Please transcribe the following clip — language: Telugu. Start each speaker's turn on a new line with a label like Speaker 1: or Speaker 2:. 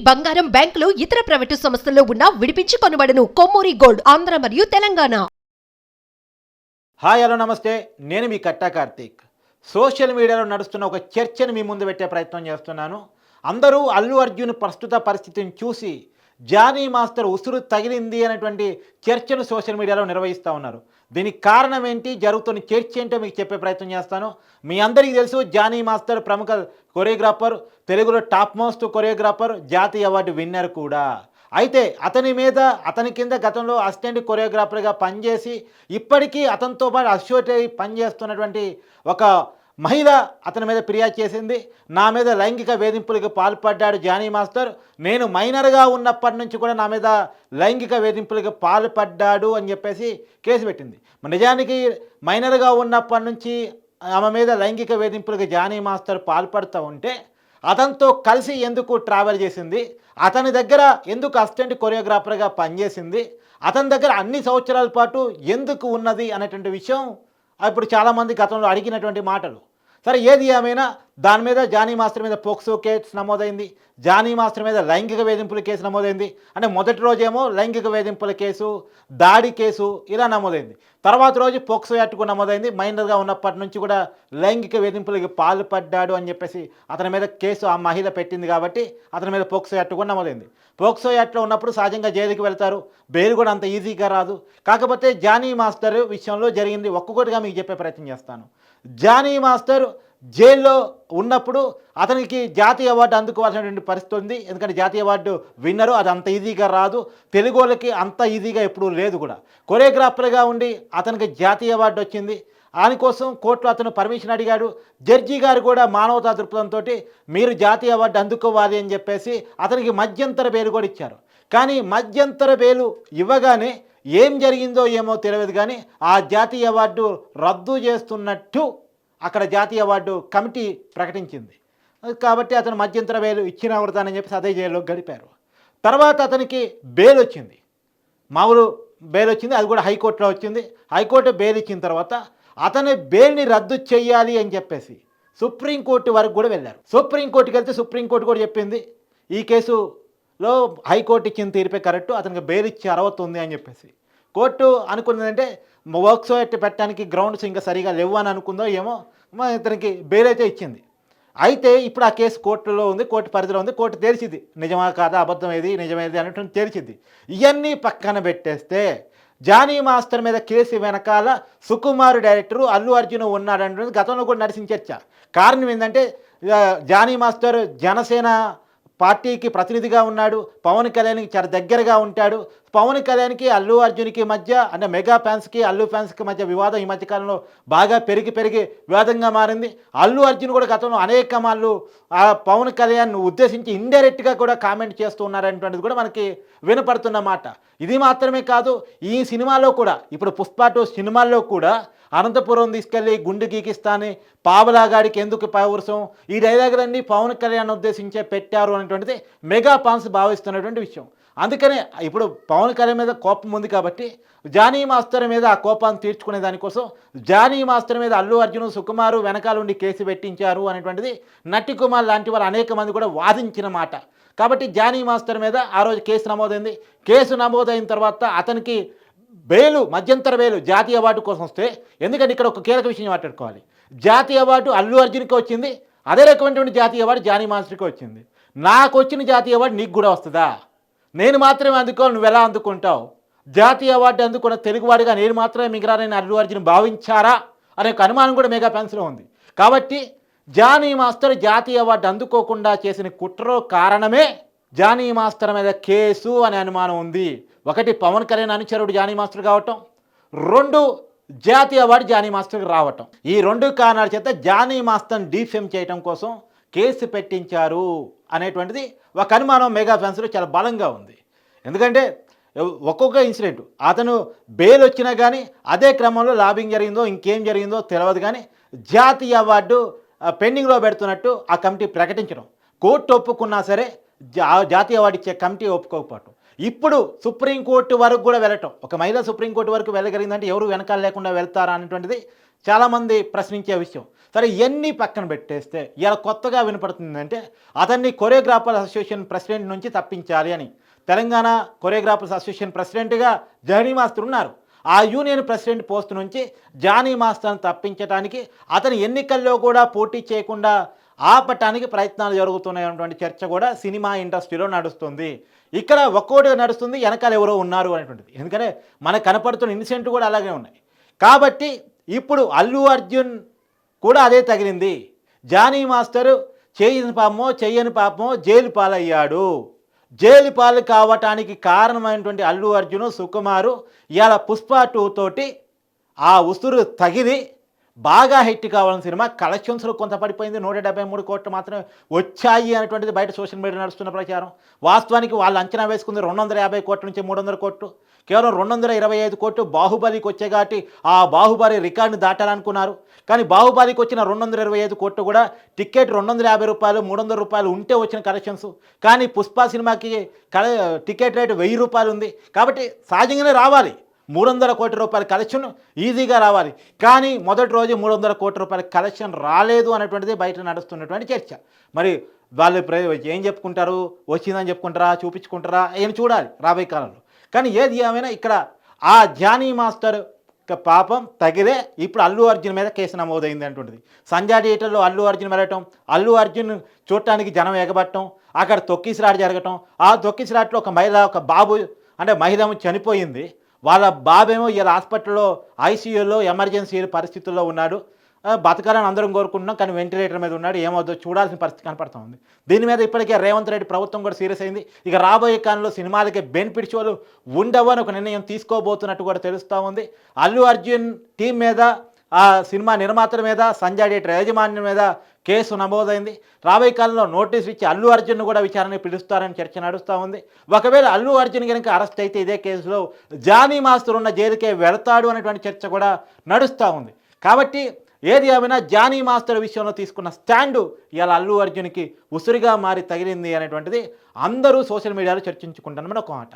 Speaker 1: బంగారం, బ్యాంకులు, ఇతర ప్రైవేటు సంస్థల్లో ఉన్న విడిపించి కొనబడును. కొమ్మూరి గోల్డ్, ఆంధ్ర మరియు తెలంగాణ.
Speaker 2: హాయ్ హలో నమస్తే, నేను మీ కట్టా కార్తీక్. సోషల్ మీడియాలో నడుస్తున్న ఒక చర్చను మీ ముందు పెట్టే ప్రయత్నం చేస్తున్నాను. అందరూ అల్లు అర్జున్ ప్రస్తుత పరిస్థితిని చూసి జానీ మాస్టర్ ఉసురు తగిలింది అనేటువంటి చర్చను సోషల్ మీడియాలో నిర్వహిస్తూ ఉన్నారు. దీనికి కారణం ఏంటి, జరుగుతున్న చర్చ ఏంటో మీకు చెప్పే ప్రయత్నం చేస్తాను. మీ అందరికీ తెలుసు, జానీ మాస్టర్ ప్రముఖ కొరియోగ్రాఫర్, తెలుగులో టాప్ మోస్ట్ కొరియోగ్రాఫర్, జాతీయ అవార్డు విన్నర్ కూడా. అయితే అతని కింద గతంలో అసిస్టెంట్ కొరియోగ్రాఫర్గా పనిచేసి ఇప్పటికీ అతనితో పాటు అసోసియేట్ అయి పనిచేస్తున్నటువంటి ఒక మహిళ అతని మీద ఫిర్యాదు చేసింది. నా మీద లైంగిక వేధింపులకు పాల్పడ్డాడు జానీ మాస్టర్, నేను మైనర్గా ఉన్నప్పటి నుంచి కూడా నా మీద లైంగిక వేధింపులకు పాల్పడ్డాడు అని చెప్పేసి కేసు పెట్టింది. నిజానికి మైనర్గా ఉన్నప్పటి నుంచి ఆమె మీద లైంగిక వేధింపులకు జానీ మాస్టర్ పాల్పడుతూ ఉంటే అతనితో కలిసి ఎందుకు ట్రావెల్ చేసింది, అతని దగ్గర ఎందుకు అసిస్టెంట్ కొరియోగ్రాఫర్గా పనిచేసింది, అతని దగ్గర అన్ని సంవత్సరాల పాటు ఎందుకు ఉన్నది అనేటువంటి విషయం ఇప్పుడు చాలామంది గతంలో అడిగినటువంటి మాటలు. సరే, ఏది ఏమైనా దాని మీద జానీ మాస్టర్ మీద పోక్సో కేసు నమోదైంది, జానీ మాస్టర్ మీద లైంగిక వేధింపుల కేసు నమోదైంది. అంటే మొదటి రోజేమో లైంగిక వేధింపుల కేసు, దాడి కేసు ఇలా నమోదైంది. తర్వాత రోజు పోక్సో యాక్ట్కు నమోదైంది. మైనర్గా ఉన్నప్పటి నుంచి కూడా లైంగిక వేధింపులకి పాల్పడ్డాడు అని చెప్పేసి అతని మీద కేసు ఆ మహిళ పెట్టింది కాబట్టి అతని మీద పోక్సో యాక్ట్ కూడా నమోదైంది. పోక్సో యాక్ట్లో ఉన్నప్పుడు సహజంగా జైలుకి వెళ్తారు, బెయిల్ కూడా అంత ఈజీగా రాదు. కాకపోతే జానీ మాస్టర్ విషయంలో జరిగింది ఒక్కొక్కటిగా మీకు చెప్పే ప్రయత్నం చేస్తాను. జానీ మాస్టర్ జైల్లో ఉన్నప్పుడు అతనికి జాతీయ అవార్డు అందుకోవాల్సినటువంటి పరిస్థితి ఉంది. ఎందుకంటే జాతీయ అవార్డు విన్నరు, అది అంత ఈజీగా రాదు, తెలుగు వాళ్ళకి అంత ఈజీగా ఎప్పుడూ లేదు కూడా. కొరియోగ్రాఫర్గా ఉండి అతనికి జాతీయ అవార్డు వచ్చింది. దానికోసం కోర్టులో అతను పర్మిషన్ అడిగాడు. జడ్జి గారు కూడా మానవతా దృక్పథంతో మీరు జాతీయ అవార్డు అందుకోవాలి అని చెప్పేసి అతనికి మధ్యంతర బెయిల్ కూడా ఇచ్చారు. కానీ మధ్యంతర బెయిల్ ఇవ్వగానే ఏం జరిగిందో ఏమో తెలియదు, కానీ ఆ జాతీయ అవార్డు రద్దు చేస్తున్నట్టు అక్కడ జాతీయ అవార్డు కమిటీ ప్రకటించింది. కాబట్టి అతను మధ్యంతర బెయిల్ ఇచ్చిన అవుతానని చెప్పేసి అదే జైల్లో గడిపారు. తర్వాత అతనికి బెయిల్ వచ్చింది, మామూలు బెయిల్ వచ్చింది, అది కూడా హైకోర్టులో వచ్చింది. హైకోర్టు బెయిల్ ఇచ్చిన తర్వాత అతని బెయిల్ని రద్దు చేయాలి అని చెప్పేసి సుప్రీంకోర్టు వరకు కూడా వెళ్ళారు. సుప్రీంకోర్టుకి వెళ్తే సుప్రీంకోర్టు కూడా చెప్పింది ఈ కేసులో హైకోర్టు ఇచ్చిన తీర్పే కరెక్టు, అతనికి బెయిల్ ఇచ్చి అర్హత ఉంది అని చెప్పేసి. కోర్టు అనుకున్నదంటే వర్క్స్ పెట్టడానికి గ్రౌండ్స్ ఇంకా సరిగా లేవు అని అనుకుందో ఏమో, ఇతనికి బెయిల్ అయితే ఇచ్చింది. అయితే ఇప్పుడు ఆ కేసు కోర్టులో ఉంది, కోర్టు పరిధిలో ఉంది, కోర్టు తేల్చింది నిజమా కాదా, అబద్ధం ఏది నిజమేది అనేటువంటి తేల్చింది. ఇవన్నీ పక్కన పెట్టేస్తే జానీ మాస్టర్ మీద కేసు వెనకాల సుకుమార్ డైరెక్టరు అల్లు అర్జున్ ఉన్నాడనేది గతంలో కూడా నడిచిన చర్చ. కారణం ఏంటంటే జానీ మాస్టర్ జనసేన పార్టీకి ప్రతినిధిగా ఉన్నాడు, పవన్ కళ్యాణ్కి చాలా దగ్గరగా ఉంటాడు. పవన్ కళ్యాణ్కి అల్లు అర్జున్కి మధ్య, అంటే మెగా ఫ్యాన్స్కి అల్లు ఫ్యాన్స్కి మధ్య వివాదం ఈ మధ్యకాలంలో బాగా పెరిగి వివాదంగా మారింది. అల్లు అర్జున్ కూడా గతంలో అనేక మార్లు ఆ పవన్ కళ్యాణ్ ఉద్దేశించి ఇండైరెక్ట్గా కూడా కామెంట్ చేస్తూ ఉన్నారనేటువంటిది కూడా మనకి వినపడుతున్న మాట. ఇది మాత్రమే కాదు, ఈ సినిమాలో కూడా ఇప్పుడు పుష్ప 2 సినిమాల్లో కూడా అనంతపురం తీసుకెళ్ళి గుండు గీకిస్తాని, పావలాగాడికి ఎందుకు పౌరుషం, ఈ డైలాగులన్నీ పవన్ కళ్యాణ్ ఉద్దేశించే పెట్టారు అనేటువంటిది మెగా ఫ్యాన్స్ భావిస్తున్నటువంటి విషయం. అందుకనే ఇప్పుడు పవన్ కళ్యాణ్ మీద కోపం ఉంది కాబట్టి జానీ మాస్టర్ మీద ఆ కోపాన్ని తీర్చుకునే దానికోసం జానీ మాస్టర్ మీద అల్లు అర్జున్, సుకుమారు వెనకాల ఉండి కేసు పెట్టించారు అనేటువంటిది నటి కుమార్ లాంటి వాళ్ళు అనేక మంది కూడా వాదించిన మాట. కాబట్టి జానీ మాస్టర్ మీద ఆ రోజు కేసు నమోదైంది. కేసు నమోదైన తర్వాత అతనికి బెయిలు, మధ్యంతర బెయిలు జాతీయ అవార్డు కోసం వస్తే, ఎందుకంటే ఇక్కడ ఒక కీలక విషయం మాట్లాడుకోవాలి. జాతీయ అవార్డు అల్లు అర్జున్కి వచ్చింది, అదే రకమైనటువంటి జాతీయ అవార్డు జానీ మాస్టర్కి వచ్చింది. నాకు వచ్చిన జాతీయ అవార్డు నీకు కూడా వస్తుందా? నేను మాత్రమే అందుకోవాలి, నువ్వు ఎలా అందుకుంటావు? జాతీయ అవార్డు అందుకున్న తెలుగువాడిగా నేను మాత్రమే మిగరానని అల్లు అర్జున్ భావించారా అనే ఒక అనుమానం కూడా మెగా ఫ్యాన్స్లో ఉంది. కాబట్టి జానీ మాస్టర్ జాతీయ అవార్డు అందుకోకుండా చేసిన కుట్రలో కారణమే జానీ మాస్టర్ మీద కేసు అనే అనుమానం ఉంది. ఒకటి, పవన్ కళ్యాణ్ అనుచరుడు జానీ మాస్టర్ కావటం, 2 జాతీయ అవార్డు జానీ మాస్టర్కి రావటం. ఈ 2 కారణాల చేత జానీ మాస్టర్ని డీఫేమ్ చేయడం కోసం కేసు పెట్టించారు అనేటువంటిది ఒక అనుమానం మెగా ఫ్యాన్స్లో చాలా బలంగా ఉంది. ఎందుకంటే ఒక్కొక్క ఇన్సిడెంట్ అతను బెయిల్ వచ్చినా కానీ అదే క్రమంలో లాబింగ్ జరిగిందో ఇంకేం జరిగిందో తెలియదు, కానీ జాతీయ అవార్డు పెండింగ్లో పెడుతున్నట్టు ఆ కమిటీ ప్రకటించడం, కోర్టు ఒప్పుకున్నా సరే జాతీయ అవార్డు ఇచ్చే కమిటీ ఒప్పుకోకపోవటం, ఇప్పుడు సుప్రీంకోర్టు వరకు కూడా వెళ్ళటం, ఒక మహిళ సుప్రీంకోర్టు వరకు వెళ్ళగలిగిందంటే ఎవరు వెనకాల లేకుండా వెళ్తారా అనేటువంటిది చాలామంది ప్రశ్నించే విషయం. సరే ఇవన్నీ పక్కన పెట్టేస్తే ఇలా కొత్తగా వినపడుతుందంటే అతన్ని కొరియోగ్రాఫర్స్ అసోసియేషన్ ప్రెసిడెంట్ నుంచి తప్పించాలి అని. తెలంగాణ కొరియోగ్రాఫర్స్ అసోసియేషన్ ప్రెసిడెంట్గా జానీ మాస్టర్ ఉన్నారు. ఆ యూనియన్ ప్రెసిడెంట్ పోస్ట్ నుంచి జానీ మాస్టర్ను తప్పించడానికి, అతని ఎన్నికల్లో కూడా పోటీ చేయకుండా ఆపటానికి ప్రయత్నాలు జరుగుతున్నాయన్నటువంటి చర్చ కూడా సినిమా ఇండస్ట్రీలో నడుస్తుంది. ఇక్కడ ఒక్కోటి నడుస్తుంది, వెనకాల ఎవరో ఉన్నారు అనేటువంటిది. ఎందుకంటే మనకు కనపడుతున్న ఇన్సిడెంట్ కూడా అలాగే ఉన్నాయి. కాబట్టి ఇప్పుడు అల్లు అర్జున్ కూడా అదే తగిలింది. జానీ మాస్టరు చెయ్యని పాపమో జైలు పాలయ్యాడు. జైలు పాలు కావటానికి కారణమైనటువంటి అల్లు అర్జును, సుకుమారు ఇవాళ పుష్ప 2 తోటి ఆ ఉసురు తగిలి బాగా హిట్ కావాలని సినిమా కలెక్షన్స్లో కొంత పడిపోయింది. 173 కోట్లు మాత్రమే వచ్చాయి అనేటువంటిది బయట సోషల్ మీడియా నడుస్తున్న ప్రచారం. వాస్తవానికి వాళ్ళు అంచనా వేసుకుంది 250 కోట్ల నుంచి 300 కోట్లు. కేవలం 225 కోట్లు బాహుబలికి వచ్చే కాబట్టి ఆ బాహుబలి రికార్డుని దాటాలనుకున్నారు. కానీ బాహుబలికి వచ్చిన 225 కోట్లు కూడా టికెట్ 250 రూపాయలు 300 రూపాయలు ఉంటే వచ్చిన కలెక్షన్స్. కానీ పుష్ప సినిమాకి టికెట్ రేటు 1000 రూపాయలు ఉంది. కాబట్టి సహజంగానే రావాలి, 300 కోట్ల రూపాయల కలెక్షన్ ఈజీగా రావాలి. కానీ మొదటి రోజు 300 కోట్ల రూపాయల కలెక్షన్ రాలేదు అనేటువంటిది బయట నడుస్తున్నటువంటి చర్చ. మరి వాళ్ళు ఏం చెప్పుకుంటారు, వచ్చిందని చెప్పుకుంటారా, చూపించుకుంటారా, ఏం చూడాలి రాబోయే కాలంలో. కానీ ఏది ఏమైనా ఇక్కడ ఆ జానీ మాస్టర్ పాపం తగిలే ఇప్పుడు అల్లు అర్జున్ మీద కేసు నమోదైంది అంటుంటుంది. సంజయ్ థియేటర్లో అల్లు అర్జున్ వెళ్ళటం, అల్లు అర్జున్ చూడటానికి జనం ఎగబట్టడం, అక్కడ తొక్కిసలాట జరగటం. ఆ తొక్కిసలాటలో ఒక బాబు అంటే మహిళ చనిపోయింది. వాళ్ళ బాబేమో ఇలా హాస్పిటల్లో ఐసీయూలో ఎమర్జెన్సీ పరిస్థితుల్లో ఉన్నాడు. బతకాలని అందరం కోరుకుంటున్నాం, కానీ వెంటిలేటర్ మీద ఉన్నాడు. ఏమవుతుందో చూడాల్సిన పరిస్థితి కనపడుతూ ఉంది. దీని మీద ఇప్పటికే రేవంత్ రెడ్డి ప్రభుత్వం కూడా సీరియస్ అయింది. ఇక రాబోయే కాలంలో సినిమాలకి బెనిఫిట్ షోలు ఉండవు అని ఒక నిర్ణయం తీసుకోబోతున్నట్టు కూడా తెలుస్తూ ఉంది. అల్లు అర్జున్ టీం మీద, ఆ సినిమా నిర్మాతల మీద, సంజయ్ థియేటర్ యాజమాన్యం మీద కేసు నమోదైంది. రాబోయే కాలంలో నోటీస్ ఇచ్చి అల్లు అర్జున్ను కూడా విచారణకు పిలుస్తారని చర్చ నడుస్తూ ఉంది. ఒకవేళ అల్లు అర్జున్ కనుక అరెస్ట్ అయితే ఇదే కేసులో జానీ మాస్టర్ ఉన్న జైలుకే వెళతాడు అనేటువంటి చర్చ కూడా నడుస్తూ ఉంది. కాబట్టి ఏది ఏమైనా జానీ మాస్టర్ విషయంలో తీసుకున్న స్టాండు ఇవాళ అల్లు అర్జున్కి ఉసురుగా మారి తగిలింది అనేటువంటిది అందరూ సోషల్ మీడియాలో చర్చించుకుంటున్నామని ఒక మాట.